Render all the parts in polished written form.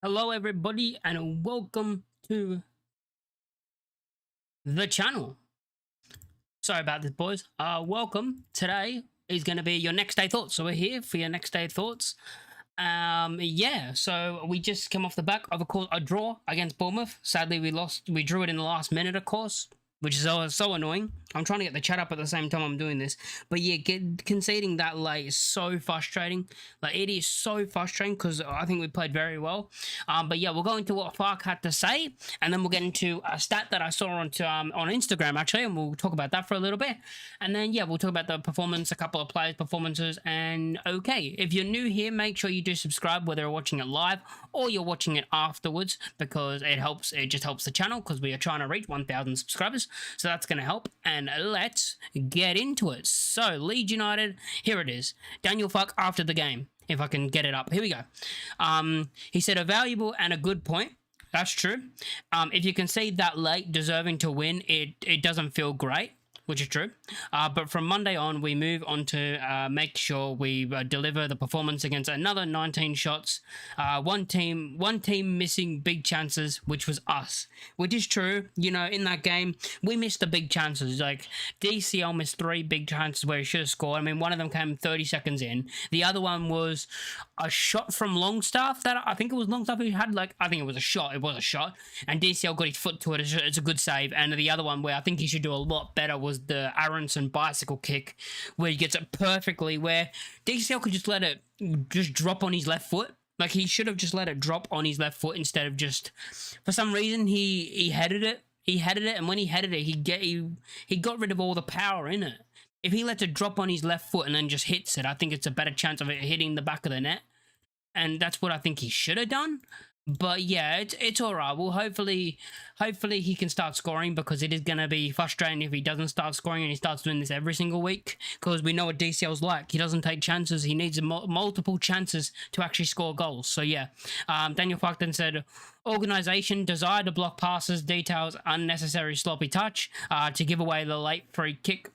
Hello everybody and welcome to the channel. Sorry about this, boys. Welcome. Today is going to be your next day thoughts. So we're here for your next day thoughts. So we just come off the back of a draw against Bournemouth. Sadly, we drew it in the last minute, of course, which is so annoying. I'm trying to get the chat up at the same time I'm doing this. But yeah, conceding that late is so frustrating. Like, it is so frustrating because I think we played very well. But yeah, we'll go into what Fark had to say, and then we'll get into a stat that I saw on Instagram, actually, and we'll talk about that for a little bit. And then, yeah, we'll talk about the performance, a couple of players' performances, and okay. If you're new here, make sure you do subscribe, whether you're watching it live or you're watching it afterwards, because it just helps the channel, because we are trying to reach 1,000 subscribers. So that's going to help, and let's get into it. So, Leeds United, here it is. Daniel Fark after the game, if I can get it up. Here we go. He said, a valuable and a good point. That's true. If you concede that late, deserving to win, it doesn't feel great, which is true. But from Monday on, we move on to make sure we deliver the performance against another 19 shots. One team missing big chances, which was us, which is true. You know, in that game, we missed the big chances. Like, DCL missed 3 big chances where he should have scored. I mean, one of them came 30 seconds in. The other one was a shot from Longstaff that I think it was Longstaff who had, like, I think it was a shot. It was a shot. And DCL got his foot to it. It's a good save. And the other one where I think he should do a lot better was the Aronson bicycle kick, where he gets it perfectly, where DCL could just let it drop on his left foot. Like, he should have just let it drop on his left foot instead of just, for some reason, he headed it. He headed it, and when he headed it, he got rid of all the power in it. If he lets it drop on his left foot and then just hits it, I think it's a better chance of it hitting the back of the net. And that's what I think he should have done. But yeah, it's all right. Well, hopefully he can start scoring, because it is going to be frustrating if he doesn't start scoring and he starts doing this every single week, because we know what DCL's like. He doesn't take chances. He needs multiple chances to actually score goals. So yeah, Daniel Fark then said, organisation, desire to block passes, details, unnecessary sloppy touch, to give away the late free kick.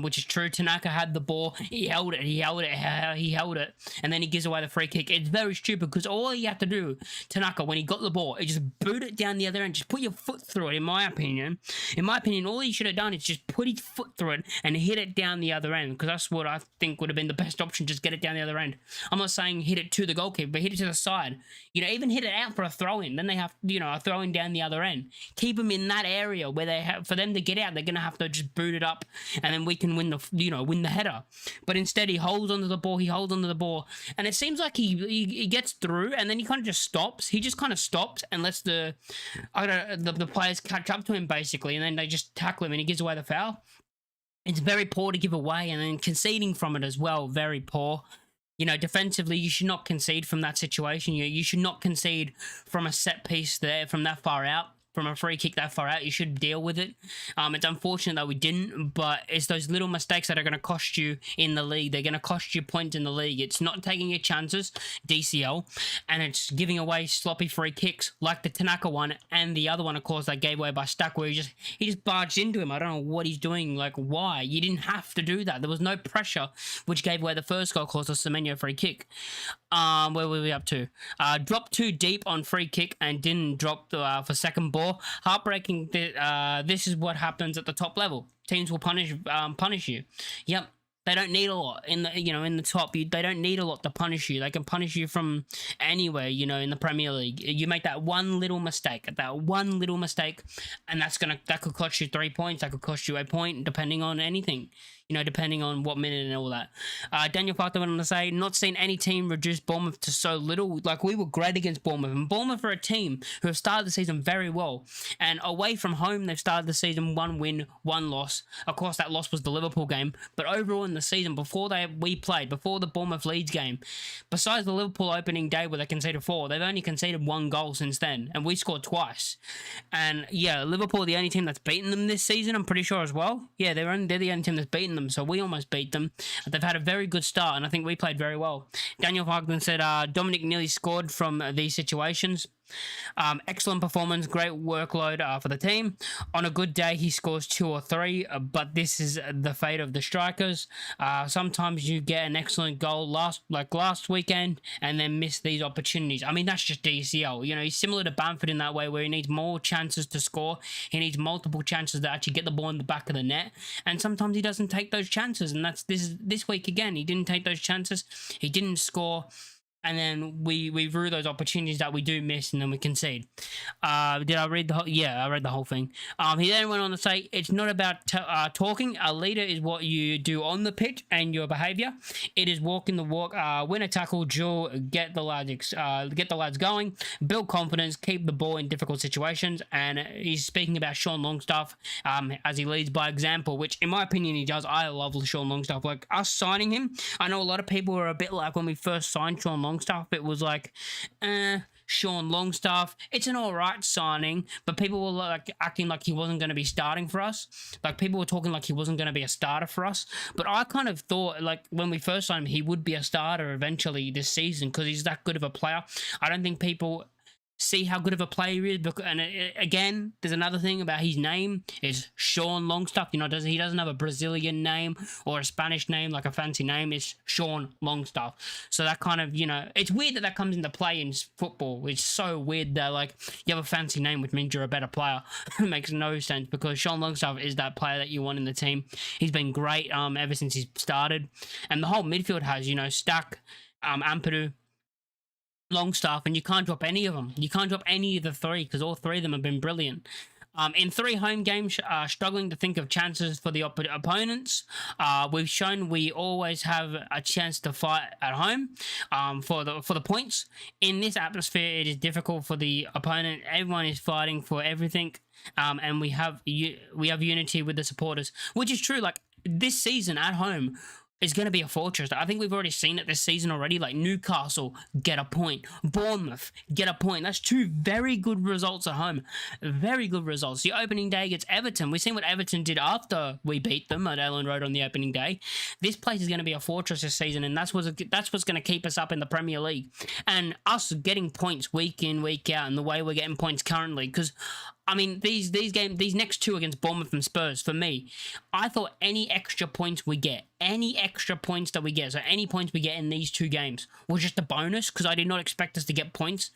Which is true. Tanaka had the ball. He held it, and then he gives away the free kick. It's very stupid, because all he had to do, Tanaka, when he got the ball, he just boot it down the other end. Just put your foot through it, in my opinion. All he should have done is just put his foot through it and hit it down the other end, because that's what I think would have been the best option. Just get it down the other end. I'm not saying hit it to the goalkeeper, but hit it to the side. You know, even hit it out for a throw-in. Then they have, a throw-in down the other end. Keep them in that area where they have, for them to get out, they're going to have to just boot it up, and then we can win the header. But instead, he holds onto the ball, and it seems like he gets through, and then he kind of just stops. He just kind of stops and lets the players catch up to him, basically, and then they just tackle him, and he gives away the foul. It's very poor to give away, and then conceding from it as well, very poor. You know, defensively, you should not concede from that situation. You should not concede from a set piece there, from that far out. From a free kick that far out, you should deal with it. It's unfortunate that we didn't, but it's those little mistakes that are going to cost you in the league. They're going to cost you points in the league. It's not taking your chances, DCL, and it's giving away sloppy free kicks like the Tanaka one, and the other one, of course, that gave away by Stack, where he just barged into him. I don't know what he's doing. Like, why? You didn't have to do that. There was no pressure, which gave away the first goal, of course, the Semenyo free kick. Where were we up to? Dropped too deep on free kick and didn't drop for second ball. Heartbreaking. This is what happens at the top level. Teams will punish you. Yep. They don't need a lot in the top. They don't need a lot to punish you. They can punish you from anywhere, in the Premier League. You make that one little mistake, and that could cost you 3 points. That could cost you a point, depending on anything. Depending on what minute and all that. Daniel Fark went on to say, not seen any team reduce Bournemouth to so little. Like, we were great against Bournemouth. And Bournemouth are a team who have started the season very well. And away from home, they've started the season 1 win, 1 loss. Of course, that loss was the Liverpool game. But overall in the season, before the Bournemouth Leeds game, besides the Liverpool opening day where they conceded 4, they've only conceded 1 goal since then. And we scored twice. And yeah, Liverpool are the only team that's beaten them this season, I'm pretty sure as well. Yeah, they're the only team that's beaten them, so we almost beat them. They've had a very good start, and I think we played very well. Daniel Fark said, Dominic nearly scored from these situations. Excellent performance, great workload for the team. On a good day, he scores 2 or 3, but this is the fate of the strikers. Sometimes you get an excellent goal last weekend and then miss these opportunities. I mean, that's just DCL. You know, he's similar to Bamford in that way, where he needs more chances to score. He needs multiple chances to actually get the ball in the back of the net, and sometimes he doesn't take those chances. And that's this week again. He didn't take those chances. He didn't score. And then we rue those opportunities that we do miss, and then we concede. Did I read the whole? Yeah, I read the whole thing. He then went on to say, it's not about talking. A leader is what you do on the pitch and your behaviour. It is walking the walk, win a tackle, duel, get the lads going, build confidence, keep the ball in difficult situations. And he's speaking about Sean Longstaff as he leads by example, which in my opinion he does. I love Sean Longstaff. Like, us signing him, I know a lot of people were a bit like when we first signed Sean Longstaff, it was like, Sean Longstaff, it's an alright signing, but people were like acting like he wasn't going to be starting for us. Like, people were talking like he wasn't going to be a starter for us. But I kind of thought, like, when we first signed him, he would be a starter eventually this season because he's that good of a player. I don't think people see how good of a player he is. And again, there's another thing about his name is Sean Longstaff. You know, he doesn't have a Brazilian name or a Spanish name, like a fancy name. It's Sean Longstaff. So that kind of, you know, it's weird that comes into play in football. It's so weird that, like, you have a fancy name which means you're a better player. It makes no sense, because Sean Longstaff is that player that you want in the team. He's been great ever since he's started. And the whole midfield has, you know, Stack, Ampadu, Longstaff, and you can't drop any of them. You can't drop any of the three, because all three of them have been brilliant. In 3 home games, struggling to think of chances for the opponents. We've shown we always have a chance to fight at home for the points. In this atmosphere, it is difficult for the opponent. Everyone is fighting for everything, and we have unity with the supporters, which is true. Like, this season at home is going to be a fortress. I think we've already seen it this season already. Like, Newcastle, get a point. Bournemouth, get a point. That's 2 very good results at home. Very good results. The opening day against Everton. We've seen what Everton did after we beat them at Ellen Road on the opening day. This place is going to be a fortress this season, and that's what's going to keep us up in the Premier League. And us getting points week in, week out, and the way we're getting points currently, because I mean, these next 2 against Bournemouth and Spurs, for me, I thought any extra points that we get, so any points we get in these 2 games, was just a bonus, because I did not expect us to get points.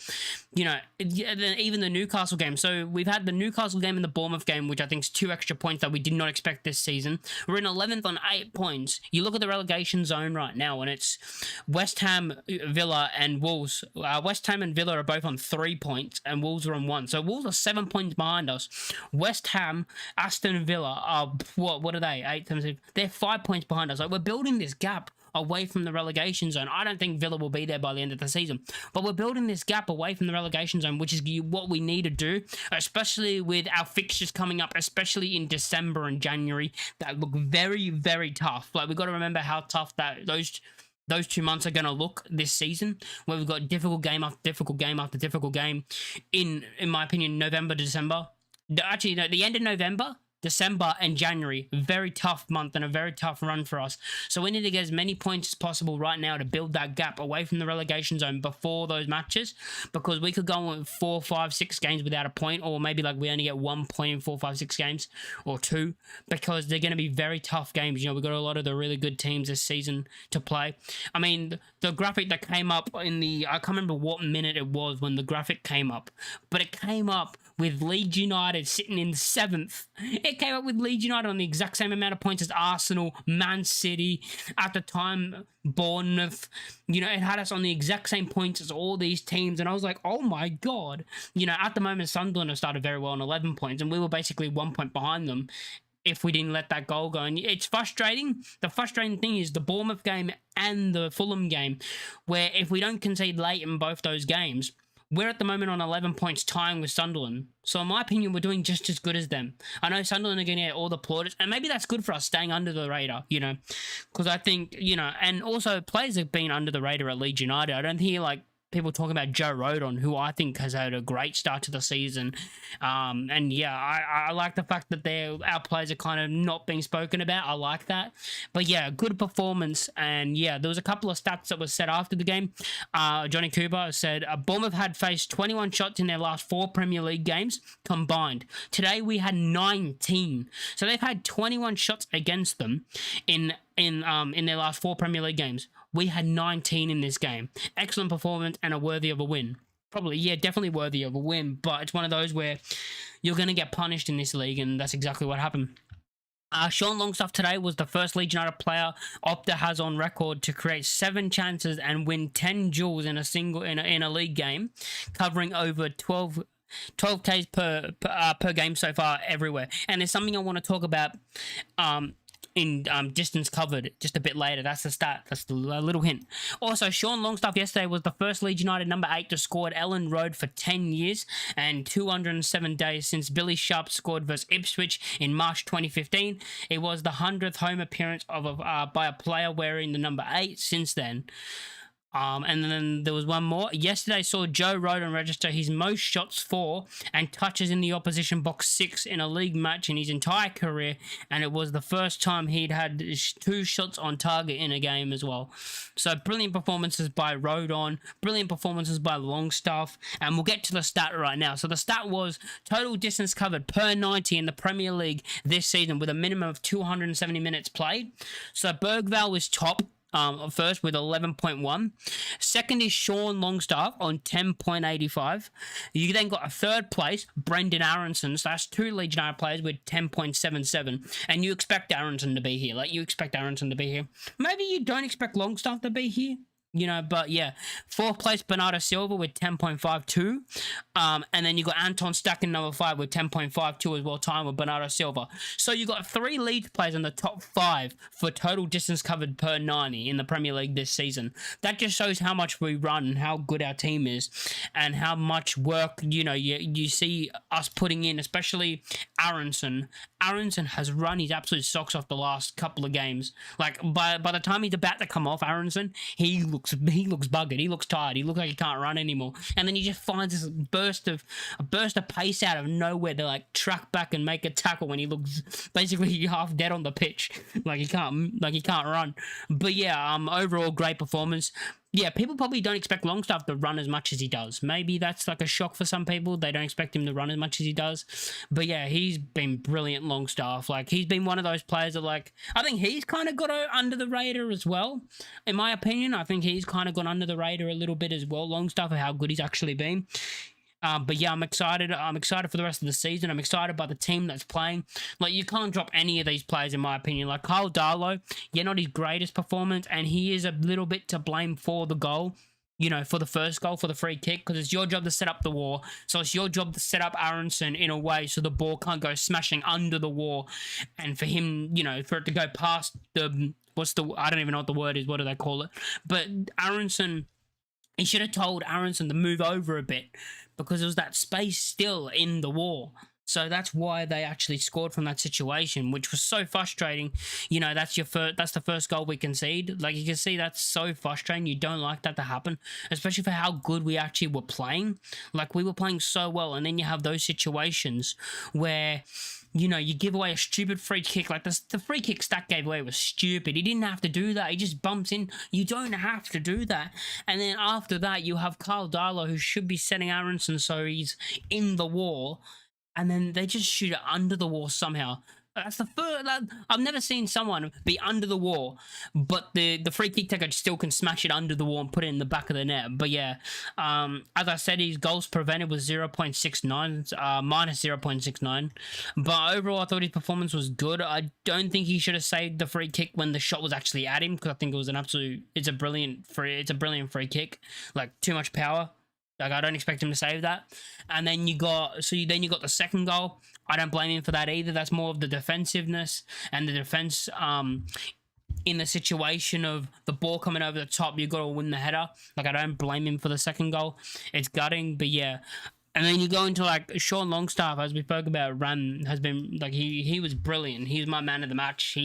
You know, even the Newcastle game. So we've had the Newcastle game and the Bournemouth game, which I think is 2 extra points that we did not expect this season. We're in 11th on 8 points. You look at the relegation zone right now, and it's West Ham, Villa, and Wolves. West Ham and Villa are both on 3 points, and Wolves are on 1. So Wolves are 7 points behind us. West Ham, Aston Villa are what are they? 8 times. They're 5 points behind us. Like, we're building this gap away from the relegation zone. I don't think Villa will be there by the end of the season, but we're building this gap away from the relegation zone, which is what we need to do, especially with our fixtures coming up, especially in December and January, that look very, very tough. Like, we've got to remember how tough that those 2 months are going to look this season, where we've got difficult game after difficult game after difficult game in my opinion, November to December. Actually, no, the end of November, December, and January, very tough month and a very tough run for us. So we need to get as many points as possible right now to build that gap away from the relegation zone before those matches, because we could go on 4, 5, 6 games without a point, or maybe like we only get 1 point in 4, 5, 6 games, or 2, because they're going to be very tough games. You know, we've got a lot of the really good teams this season to play. I mean, the graphic that came up I can't remember what minute it was when the graphic came up, but it came up with Leeds United sitting in 7th. It came up with Leeds United on the exact same amount of points as Arsenal, Man City, at the time, Bournemouth. You know, it had us on the exact same points as all these teams, and I was like, oh my god. You know, at the moment, Sunderland have started very well on 11 points, and we were basically 1 point behind them if we didn't let that goal go. And it's frustrating. The frustrating thing is the Bournemouth game and the Fulham game, where if we don't concede late in both those games, we're at the moment on 11 points, tying with Sunderland. So in my opinion, we're doing just as good as them. I know Sunderland are going to get all the plaudits, and maybe that's good for us, staying under the radar, you know. Because I think, you know, and also players have been under the radar at Leeds United. I don't hear, like, people talking about Joe Rodon, who I think has had a great start to the season. And yeah, I like the fact that our players are kind of not being spoken about. I like that. But yeah, good performance. And yeah, there was a couple of stats that were said after the game. Johnny Cooper said, Bournemouth had faced 21 shots in their last 4 Premier League games combined. Today we had 19. So they've had 21 shots against them in their last 4 Premier League games. We had 19 in this game. Excellent performance and a worthy of a win. Probably, yeah, definitely worthy of a win, but it's one of those where you're going to get punished in this league, and that's exactly what happened. Sean Longstaff today was the first Leeds United player Opta has on record to create 7 chances and win 10 duels in a league game, covering over 12 Ks per game so far everywhere. And there's something I want to talk about in distance covered just a bit later. That's the stat. That's the little hint. Also, Sean Longstaff yesterday was the first Leeds United number 8 to score at Ellen Road for 10 years and 207 days since Billy Sharp scored versus Ipswich in March 2015. It was the 100th home appearance by a player wearing the number 8 since then. And then there was one more. Yesterday saw Joe Rodon register his most shots for and touches in the opposition box 6 in a league match in his entire career, and it was the first time he'd had 2 shots on target in a game as well. So brilliant performances by Rodon, brilliant performances by Longstaff, and we'll get to the stat right now. So the stat was total distance covered per 90 in the Premier League this season with a minimum of 270 minutes played. So Bergvall was top. First with 11.1. Second is Sean Longstaff on 10.85. You then got a third place, Brendan Aronson. So that's 2 Leeds United players with 10.77. And you expect Aronson to be here. Maybe you don't expect Longstaff to be here. But yeah, 4th place Bernardo Silva with 10.52, and then you got Anton Stack in number 5 with 10.52 as well, time with Bernardo Silva. So you got 3 Leeds players in the top 5 for total distance covered per 90 in the Premier League this season. That just shows how much we run and how good our team is, and how much work you see us putting in, especially Aronson. Aronson has run his absolute socks off the last couple of games. Like by the time he's about to come off, Aronson, he looks buggered. He looks tired. He looks like he can't run anymore. And then he just finds this burst of pace out of nowhere to like track back and make a tackle when he looks basically half dead on the pitch, like he can't run. But yeah, overall great performance. Yeah, people probably don't expect Longstaff to run as much as he does. Maybe that's like a shock for some people. They don't expect him to run as much as he does. But yeah, he's been brilliant, Longstaff. Like, he's been one of those players that, like, I think he's kind of got under the radar as well. In my opinion, I think he's kind of gone under the radar a little bit as well, Longstaff, and how good he's actually been. But yeah, I'm excited. I'm excited for the rest of the season. I'm excited by the team that's playing. Like, you can't drop any of these players, in my opinion. Like, Kyle Darlow, not his greatest performance, and he is a little bit to blame for the goal. For the first goal, for the free kick, because it's your job to set up the wall. So it's your job to set up Aronson in a way so the ball can't go smashing under the wall. And for him, for it to go past I don't even know what the word is. What do they call it? But Aronson, he should have told Aronson to move over a bit, because there was that space still in the wall. So that's why they actually scored from that situation, which was so frustrating. That's the first goal we concede. Like, you can see that's so frustrating. You don't like that to happen, especially for how good we actually were playing. Like, we were playing so well, and then you have those situations where you give away a stupid free kick. Like, the free kick Stack gave away was stupid. He didn't have to do that. He just bumps in. You don't have to do that. And then after that, you have Kyle Darlow, who should be setting Aronson so he's in the wall. And then they just shoot it under the wall somehow. That's the first. I've never seen someone be under the wall, but the free kick taker still can smash it under the wall and put it in the back of the net. But yeah, as I said, his goals prevented was 0.69, minus 0.69. But overall, I thought his performance was good. I don't think he should have saved the free kick when the shot was actually at him, because I think it was it's a brilliant free kick. Like, too much power. Like, I don't expect him to save that. And then you got the second goal. I don't blame him for that either. That's more of the defensiveness and the defense in the situation of the ball coming over the top. You got to win the header. Like, I don't blame him for the second goal. It's gutting, but yeah. And then you go into, like, Sean Longstaff, as we spoke about, has been, like, he was brilliant. He's my man of the match.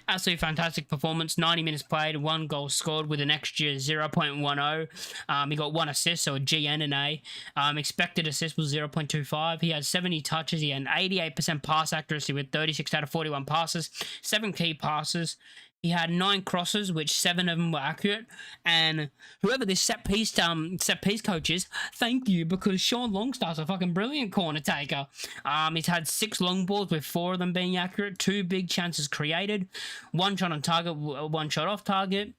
Absolutely fantastic performance. 90 minutes played, 1 goal scored with an XG of 0.10. He got 1 assist, so a G and an A. Expected assist was 0.25. He had 70 touches. He had an 88% pass accuracy with 36 out of 41 passes, 7 key passes. He had 9 crosses, which 7 of them were accurate. And whoever this set piece coach is, thank you, because Sean Longstaff's a fucking brilliant corner taker. He's had 6 long balls with 4 of them being accurate, 2 big chances created, 1 shot on target, 1 shot off target.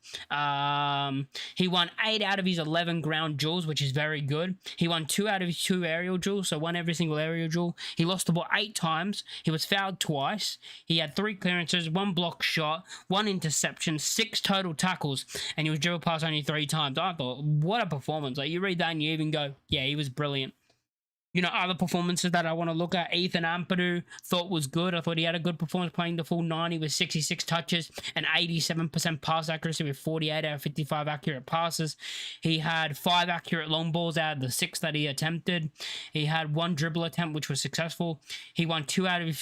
He won 8 out of his 11 ground duels, which is very good. He won 2 out of his 2 aerial duels, so won every single aerial duel. He lost the ball 8 times. He was fouled twice. He had 3 clearances, 1 block shot, 1 interception, 6 total tackles, and he was dribbled past only 3 times. I thought, what a performance. Like, you read that and you even go, yeah, he was brilliant. You know, other performances that I want to look at, Ethan Ampadu thought was good. I thought he had a good performance playing the full 90 with 66 touches and 87% pass accuracy with 48 out of 55 accurate passes. He had 5 accurate long balls out of the 6 that he attempted. He had 1 dribble attempt, which was successful. He won 2 out of his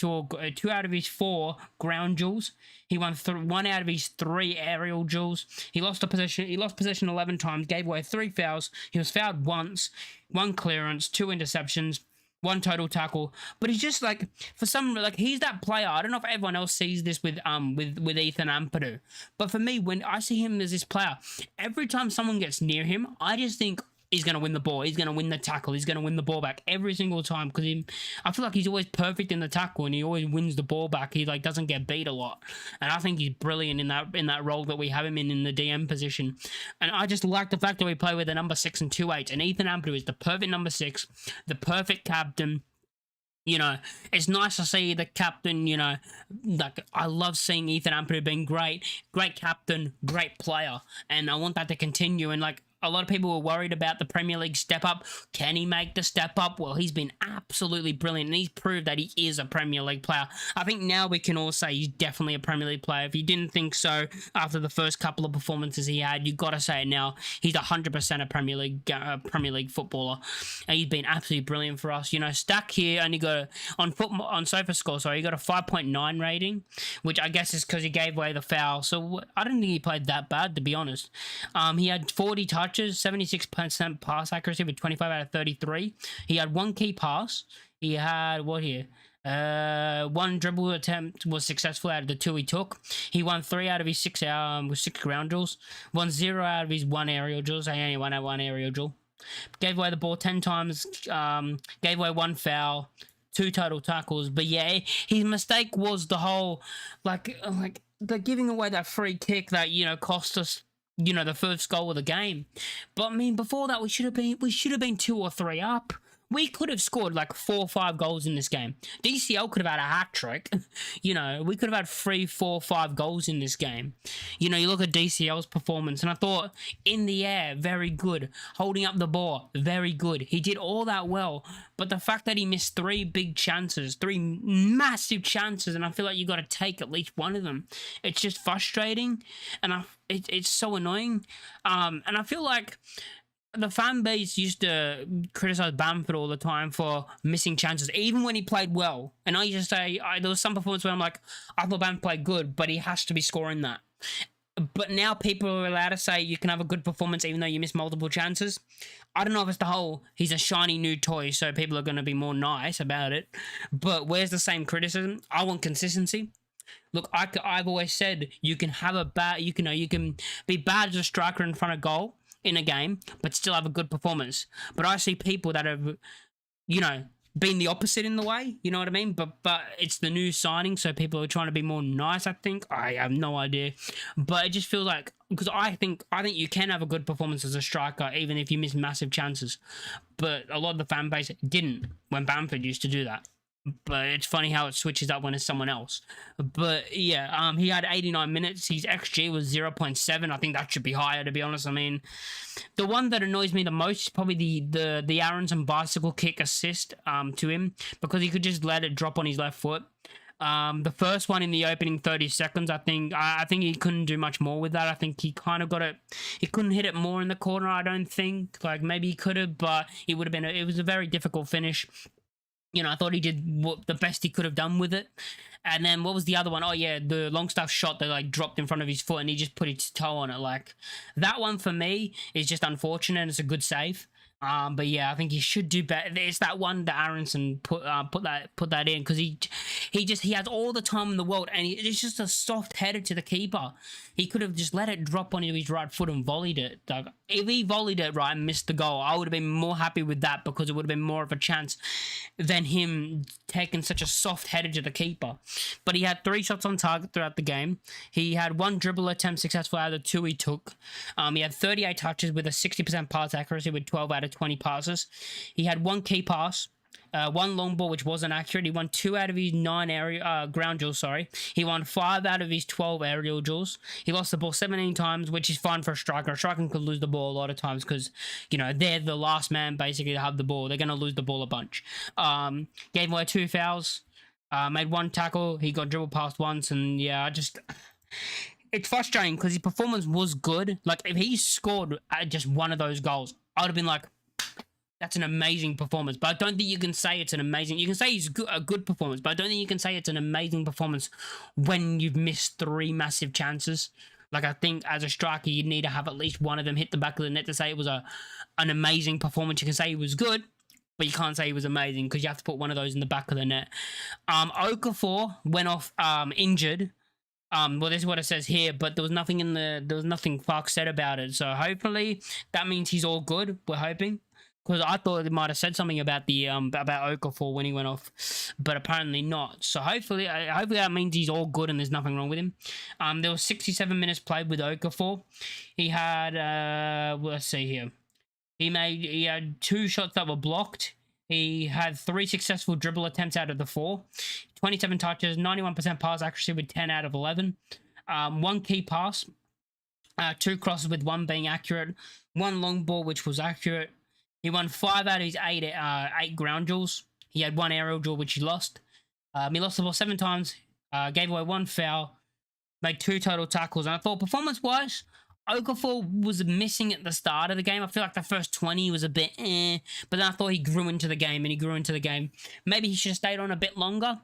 4 ground duels. He won 1 out of his 3 aerial duels. He lost possession 11 times, gave away 3 fouls. He was fouled once, 1 clearance, 2 interceptions, 1 total tackle. But he's just like, for some, like, he's that player. I don't know if everyone else sees this with Ethan Ampadu, but for me, when I see him as this player, every time someone gets near him, I just think he's going to win the ball. He's going to win the tackle. He's going to win the ball back every single time, because I feel like he's always perfect in the tackle and he always wins the ball back. He like doesn't get beat a lot. And I think he's brilliant in that role that we have him in the DM position. And I just like the fact that we play with a number 6 and 2/8. And Ethan Ampadu is the perfect number 6, the perfect captain. You know, it's nice to see the captain, you know, like, I love seeing Ethan Ampadu being great captain, great player. And I want that to continue. And like, a lot of people were worried about the Premier League step up. Can he make the step up? Well, he's been absolutely brilliant, and he's proved that he is a Premier League player. I think now we can all say he's definitely a Premier League player. If you didn't think so after the first couple of performances he had, you've got to say it now. He's 100% a Premier League footballer, and he's been absolutely brilliant for us. You know, Stack here only got on SofaScore, sorry, he got a 5.9 rating, which I guess is because he gave away the foul. So I don't think he played that bad, to be honest. He had 40 touches, 76% pass accuracy with 25 out of 33. He had 1 key pass. He had, 1 dribble attempt was successful out of the 2 he took. He won 3 out of his 6 ground duels. Won 0 out of his 1 aerial duel. So he only won 1 aerial duel. Gave away the ball 10 times. Gave away 1 foul. 2 total tackles. But yeah, his mistake was the whole like the giving away that free kick that, you know, cost us, you know, the first goal of the game. But I mean, before that, we should have been 2 or 3 up. We could have scored like 4 or 5 goals in this game. DCL could have had a hat trick. You know, we could have had 3, 4, 5 goals in this game. You know, you look at DCL's performance, and I thought in the air, very good. Holding up the ball, very good. He did all that well. But the fact that he missed 3 big chances, 3 massive chances, and I feel like you got to take at least one of them. It's just frustrating, and it's so annoying. And I feel like the fan base used to criticize Bamford all the time for missing chances, even when he played well. And I used to say, there was some performance where I'm like, I thought Bamford played good, but he has to be scoring that. But now people are allowed to say you can have a good performance even though you miss multiple chances. I don't know if it's the whole, he's a shiny new toy, so people are going to be more nice about it. But where's the same criticism? I want consistency. Look, I've always said you can have you can be bad as a striker in front of goal in a game, but still have a good performance. But I see people that have, you know, been the opposite in the way, you know what I mean? But it's the new signing, so people are trying to be more nice, I think. I have no idea. But it just feels like, because I think you can have a good performance as a striker, even if you miss massive chances. But a lot of the fan base didn't when Bamford used to do that. But it's funny how it switches up when it's someone else. But yeah, he had 89 minutes. His XG was 0.7. I think that should be higher, to be honest. I mean, the one that annoys me the most is probably the Aronson bicycle kick assist to him, because he could just let it drop on his left foot. The first one in the opening 30 seconds, I think he couldn't do much more with that. I think he kind of got it. He couldn't hit it more in the corner, I don't think. Like, maybe he could have, but it was a very difficult finish. I thought he did the best he could have done with it. And then what was the other one? Oh yeah, the Longstaff shot that like dropped in front of his foot and he just put his toe on it. Like that one for me is just unfortunate. It's a good save. But yeah, I think he should do better. It's that one that Aronson put that in because he has all the time in the world and it's just a soft header to the keeper. He could have just let it drop onto his right foot and volleyed it. Like, if he volleyed it right and missed the goal, I would have been more happy with that because it would have been more of a chance than him taking such a soft header to the keeper. But he had 3 shots on target throughout the game. He had 1 dribble attempt successful out of the 2 he took. He had 38 touches with a 60% pass accuracy with 12 out of 20 passes. He had 1 key pass, 1 long ball which wasn't accurate. He won 2 out of his 9 ground duels. He won 5 out of his 12 aerial duels. He lost the ball 17 times, which is fine for a striker. A striker could lose the ball a lot of times because they're the last man basically to have the ball. They're going to lose the ball a bunch. Gave away 2 fouls. Made 1 tackle. He got dribbled past once, and yeah, it's frustrating because his performance was good. Like if he scored just one of those goals, I would have been like, that's an amazing performance. But I don't think you can say it's an amazing... You can say it's a good performance, but I don't think you can say it's an amazing performance when you've missed 3 massive chances. Like, I think as a striker, you need to have at least one of them hit the back of the net to say it was an amazing performance. You can say he was good, but you can't say he was amazing because you have to put one of those in the back of the net. Okafor went off injured. Well, this is what it says here, but there was nothing Fark said about it. So hopefully that means he's all good. We're hoping. Because I thought it might have said something about about Okafor when he went off, but apparently not. So hopefully that means he's all good and there's nothing wrong with him. There was 67 minutes played with Okafor. He had let's see here. He had 2 shots that were blocked. He had 3 successful dribble attempts out of the 4, 27 touches, 91% pass accuracy with 10 out of 11, 1 key pass, 2 crosses with 1 being accurate, 1 long ball which was accurate. He won 5 out of his 8 ground duels. He had 1 aerial duel, which he lost. He lost the ball 7 times, gave away 1 foul, made 2 total tackles. And I thought performance-wise, Okafor was missing at the start of the game. I feel like the first 20 was a bit but then I thought he grew into the game, Maybe he should have stayed on a bit longer.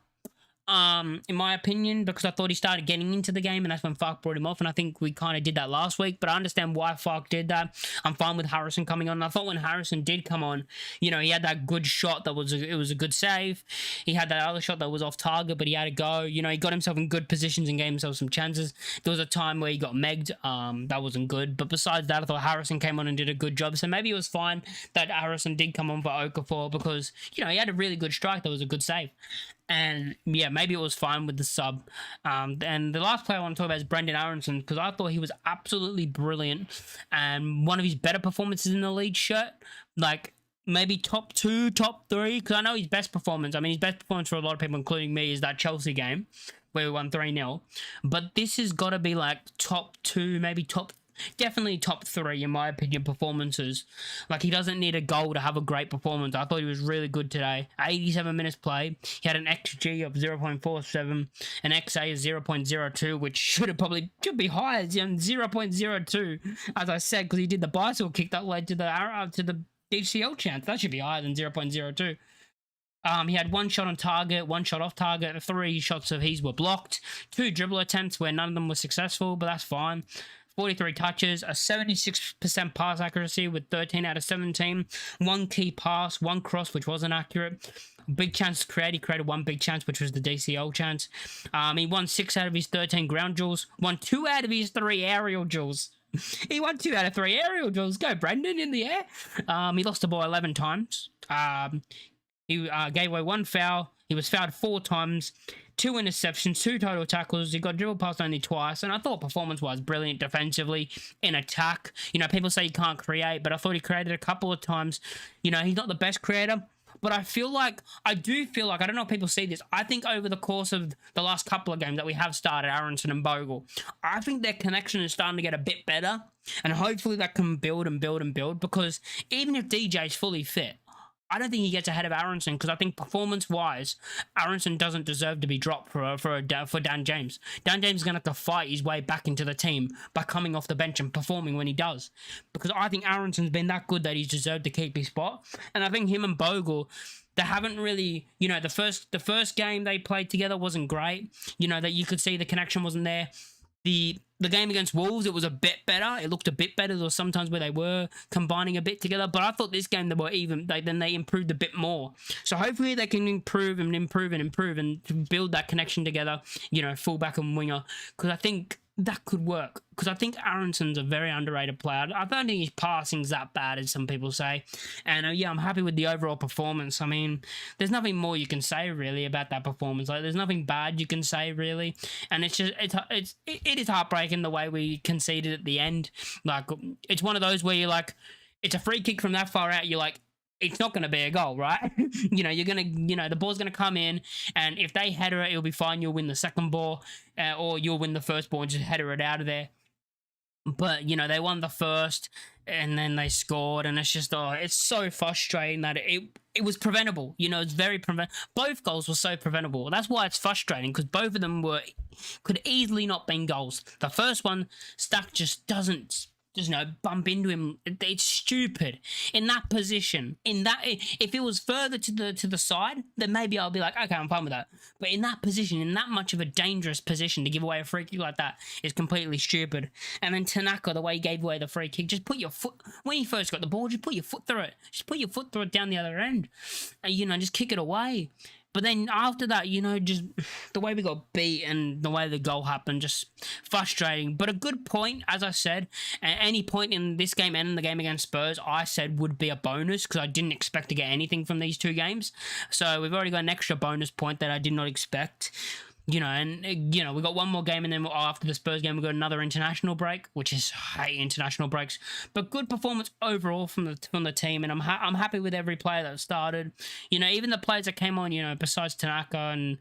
In my opinion, because I thought he started getting into the game and that's when Fark brought him off, and I think we kind of did that last week, but I understand why Fark did that. I'm fine with Harrison coming on. And I thought when Harrison did come on, he had that good shot that was it was a good save. He had that other shot that was off target, but he had to go. He got himself in good positions and gave himself some chances. There was a time where he got megged. That wasn't good, but besides that, I thought Harrison came on and did a good job, so maybe it was fine that Harrison did come on for Okafor because, he had a really good strike that was a good save. And yeah, maybe it was fine with the sub. And the last player I want to talk about is Brendan Aronson, because I thought he was absolutely brilliant and one of his better performances in the Leeds shirt. Like maybe top 2, top 3, because I know his best performance. I mean, his best performance for a lot of people, including me, is that Chelsea game where we won 3-0. But this has got to be like top 2, maybe definitely top 3 in my opinion performances. Like he doesn't need a goal to have a great performance. I thought he was really good today. 87 minutes played. He had an XG of 0.47, an XA of 0.02, which should be higher than 0.02, as I said, because he did the bicycle kick that led to the DCL chance. That should be higher than 0.02. He had 1 shot on target, 1 shot off target, 3 shots of his were blocked, 2 dribble attempts where none of them were successful, but that's fine. 43 touches, a 76% pass accuracy with 13 out of 17, 1 key pass, 1 cross which wasn't accurate, big chance created. He created 1 big chance, which was the DCL chance. He won 6 out of his 13 ground duels, won 2 out of his 3 aerial duels. He won 2 out of 3 aerial duels. Go, Brendan, in the air. He lost the ball 11 times. He gave away 1 foul. He was fouled 4 times. 2 interceptions, 2 total tackles. He got dribbled past only twice, and I thought performance-wise brilliant defensively. In attack, people say he can't create, but I thought he created a couple of times. He's not the best creator, but I do feel like, I don't know if people see this, I think over the course of the last couple of games that we have started, Aronson and Bogle, I think their connection is starting to get a bit better, and hopefully that can build and build and build, because even if DJ is fully fit, I don't think he gets ahead of Aronson, because I think performance-wise, Aronson doesn't deserve to be dropped for Dan James. Dan James is going to have to fight his way back into the team by coming off the bench and performing when he does. Because I think Aronson's been that good that he's deserved to keep his spot. And I think him and Bogle, they haven't really, you know, the first game they played together wasn't great. You know, that you could see the connection wasn't there. The game against Wolves, it was a bit better. It looked a bit better. There were sometimes where they were combining a bit together, but I thought this game they were even. Then they improved a bit more. So hopefully they can improve and build that connection together. You know, fullback and winger, because I think that could work. Because I think Aronson's a very underrated player. I don't think his passing's that bad as some people say. And yeah, I'm happy with the overall performance. I mean, there's nothing more you can say really about that performance. Like, there's nothing bad you can say really. And it's just it is heartbreaking the way we conceded at the end. Like, it's one of those where you're like, it's a free kick from that far out. You're like, it's not going to be a goal, right? You know, the ball's going to come in, and if they header it, it'll be fine. You'll win the second ball, or you'll win the first ball and just header it out of there. But, you know, they won the first, and then they scored, and it's just, it's so frustrating that it was preventable. You know, it's very preventable. Both goals were so preventable. That's why it's frustrating, because both of them could easily not been goals. The first one, Stack just doesn't bump into him. It's stupid in that position. If it was further to the side, then maybe I'll be like, okay, I'm fine with that. But in that position, in that much of a dangerous position, to give away a free kick like that is completely stupid. And then Tanaka, the way he gave away the free kick, just put your foot, when he first got the ball, just put your foot through it. Just put your foot through it down the other end, and, you know, just kick it away. But then after that, you know, just the way we got beat and the way the goal happened, just frustrating. But a good point, as I said, at any point in this game and in the game against Spurs, I said would be a bonus, because I didn't expect to get anything from these two games. So we've already got an extra bonus point that I did not expect. You know, and, you know, we got one more game, and then after the Spurs game, we got another international break, which is, I hate international breaks. But good performance overall from the team, and I'm happy with every player that started. You know, even the players that came on, you know, besides Tanaka, and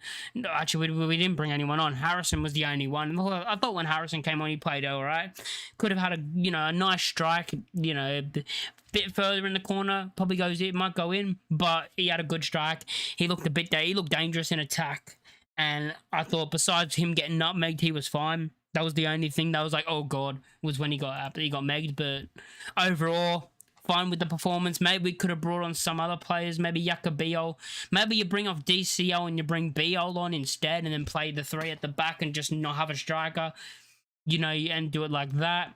actually we didn't bring anyone on. Harrison was the only one. I thought when Harrison came on, he played all right. Could have had a nice strike, you know, a bit further in the corner, probably might go in, but he had a good strike. He looked dangerous in attack. And I thought, besides him getting nutmegged, he was fine. That was the only thing that was like, oh god, was when he got megged. But overall, fine with the performance. Maybe we could have brought on some other players. Maybe Yakabio. Maybe you bring off DCO and you bring Biol on instead, and then play the three at the back and just not have a striker. You know, and do it like that,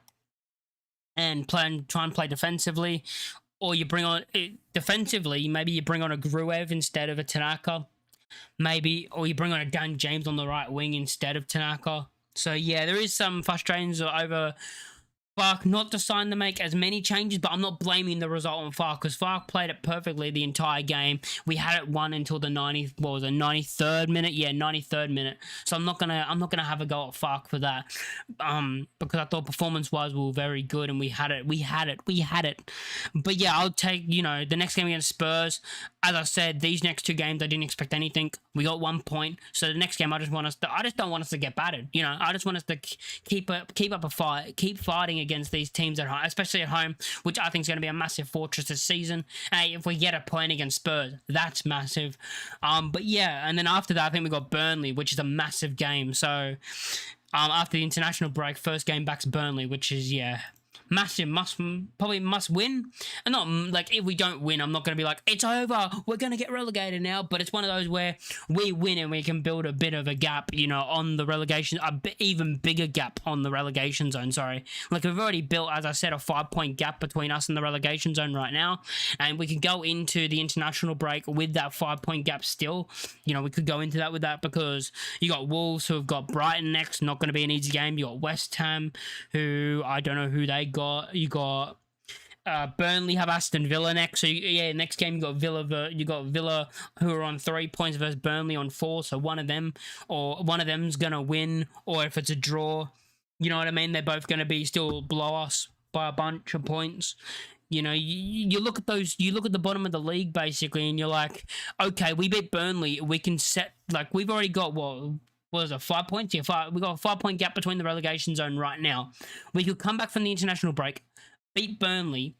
and try and play defensively. Or you bring on defensively. Maybe you bring on a Gruev instead of a Tanaka. Maybe, or you bring on a Dan James on the right wing instead of Tanaka. So yeah, there is some frustrations over Farke not deciding to make as many changes, but I'm not blaming the result on Farke, because Farke played it perfectly the entire game. We had it won until the 93rd minute? Yeah, 93rd minute. So I'm not gonna have a go at Farke for that. Because I thought performance-wise we were very good, and we had it. But yeah, I'll take, you know, the next game against Spurs. As I said, these next two games I didn't expect anything. We got 1 point. So the next game I just don't want us to get battered. You know, I just want us to keep up a fight, keep fighting against these teams at home, especially at home, which I think is going to be a massive fortress this season. Hey, if we get a point against Spurs, that's massive. But yeah, and then after that, I think we got Burnley, which is a massive game. So after the international break, first game back's Burnley, which is, yeah, massive, probably must win. And not like, if we don't win, I'm not going to be like, it's over, we're going to get relegated now. But it's one of those where we win and we can build a bit of a gap, you know, on the relegation, even bigger gap on the relegation zone. Sorry, like, we've already built, as I said, a 5-point gap between us and the relegation zone right now, and we can go into the international break with that 5-point gap still. You know, we could go into that with that, because you got Wolves, who have got Brighton next, not going to be an easy game. You got West Ham, who I don't know who they got. You got Burnley have Aston Villa next. So yeah, next game you got Villa who are on 3 points versus Burnley on 4. So one of them's gonna win, or if it's a draw, you know what I mean, they're both gonna be still below us by a bunch of points. You know, you look at the bottom of the league basically, and you're like, okay, we beat Burnley, we can set, like, we've already got what is it, 5 points? Yeah, we got a 5-point gap between the relegation zone right now. We could come back from the international break, beat Burnley,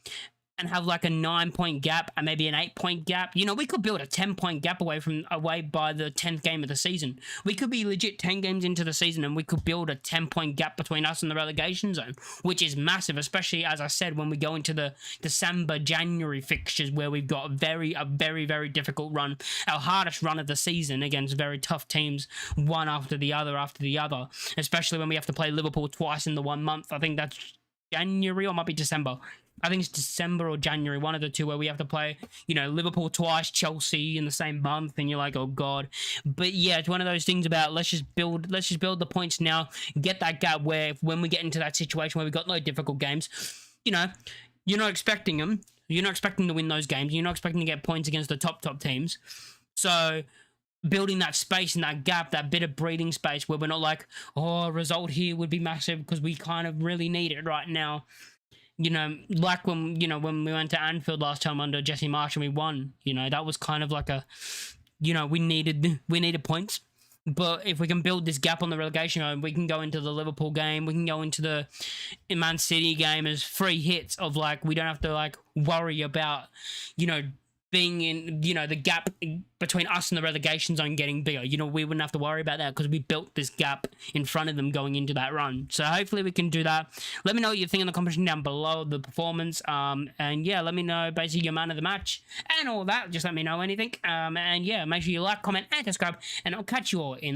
and have like a 9-point gap and maybe an 8-point gap. You know, we could build a 10-point gap away by the 10th game of the season. We could be legit 10 games into the season and we could build a 10-point gap between us and the relegation zone, which is massive, especially, as I said, when we go into the December, January fixtures where we've got a very, very difficult run. Our hardest run of the season against very tough teams, one after the other, especially when we have to play Liverpool twice in the 1 month. I think that's January or might be December. I think it's December or January, one of the two, where we have to play, you know, Liverpool twice, Chelsea in the same month, and you're like, oh god. But yeah, it's one of those things about let's just build the points now, get that gap where when we get into that situation where we've got no difficult games, you know, you're not expecting them. You're not expecting to win those games. You're not expecting to get points against the top teams. So building that space and that gap, that bit of breathing space where we're not like, oh, a result here would be massive because we kind of really need it right now. You know, like when we went to Anfield last time under Jesse Marsh and we won, you know, that was kind of like a, you know, we needed points. But if we can build this gap on the relegation, we can go into the Liverpool game, we can go into the Man City game as free hits of like, we don't have to like worry about, you know, being in, you know, the gap between us and the relegation zone getting bigger. You know, we wouldn't have to worry about that because we built this gap in front of them going into that run. So hopefully we can do that. Let me know what you think in the comment down below the performance. And yeah, let me know basically your man of the match and all that. Just let me know anything. And yeah, make sure you like, comment, and subscribe. And I'll catch you all in the